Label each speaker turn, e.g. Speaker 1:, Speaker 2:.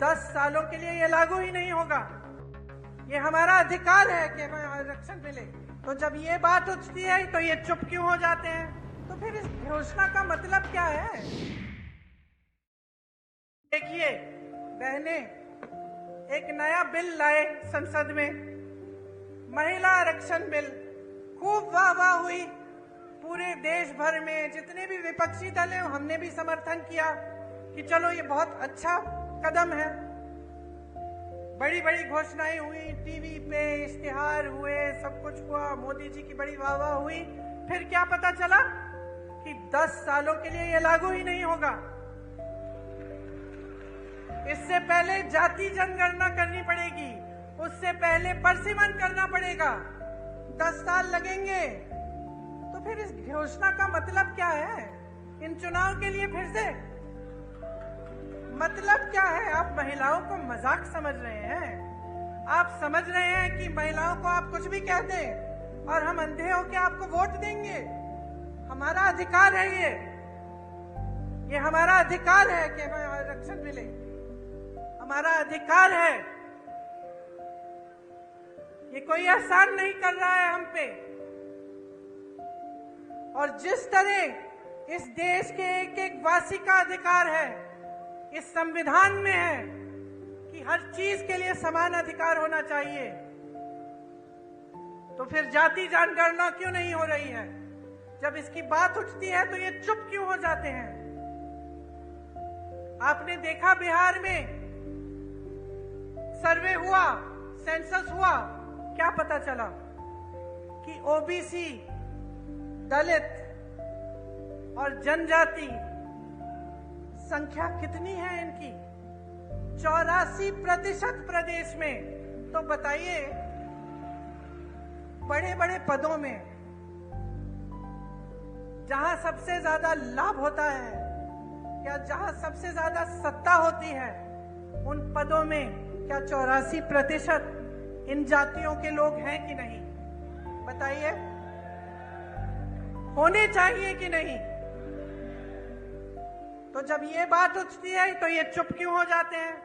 Speaker 1: 10 सालों के लिए ये लागू ही नहीं होगा। ये हमारा अधिकार है कि हमें आरक्षण मिले। तो जब ये बात उठती है तो ये चुप क्यों हो जाते हैं? तो फिर इस घोषणा का मतलब क्या है? देखिए बहने, एक नया बिल लाए संसद में, महिला आरक्षण बिल। खूब वाह वाह हुई पूरे देश भर में। जितने भी विपक्षी दल हैं हमने भी समर्थन किया कि चलो ये बहुत अच्छा कदम है। बड़ी बड़ी घोषणाएं हुई, टीवी पे इश्तिहार हुए, सब कुछ हुआ, मोदी जी की बड़ी वाह वाह हुई। फिर क्या पता चला कि 10 सालों के लिए ये लागू ही नहीं होगा। इससे पहले जाति जनगणना करनी पड़ेगी, उससे पहले परसिमन करना पड़ेगा, 10 साल लगेंगे। तो फिर इस घोषणा का मतलब क्या है? इन चुनाव के लिए फिर से मतलब क्या है? आप महिलाओं को मजाक समझ रहे हैं? आप समझ रहे हैं कि महिलाओं को आप कुछ भी कह दें और हम अंधे होकर आपको वोट देंगे? हमारा अधिकार है ये हमारा अधिकार है कि हमें आरक्षण मिले। हमारा अधिकार है। ये कोई एहसान नहीं कर रहा है हम पे। और जिस तरह इस देश के एक एक वासी का अधिकार है, इस संविधान में है कि हर चीज के लिए समान अधिकार होना चाहिए, तो फिर जाति जनगणना क्यों नहीं हो रही है? जब इसकी बात उठती है तो ये चुप क्यों हो जाते हैं? आपने देखा बिहार में सर्वे हुआ, सेंसस हुआ, क्या पता चला कि ओबीसी, दलित और जनजाति संख्या कितनी है इनकी? 84% प्रदेश में। तो बताइए, बड़े बड़े पदों में जहां सबसे ज्यादा लाभ होता है या जहां सबसे ज्यादा सत्ता होती है, उन पदों में क्या 84% इन जातियों के लोग हैं कि नहीं? बताइए, होने चाहिए कि नहीं? तो जब ये बात उठती है तो ये चुप क्यों हो जाते हैं?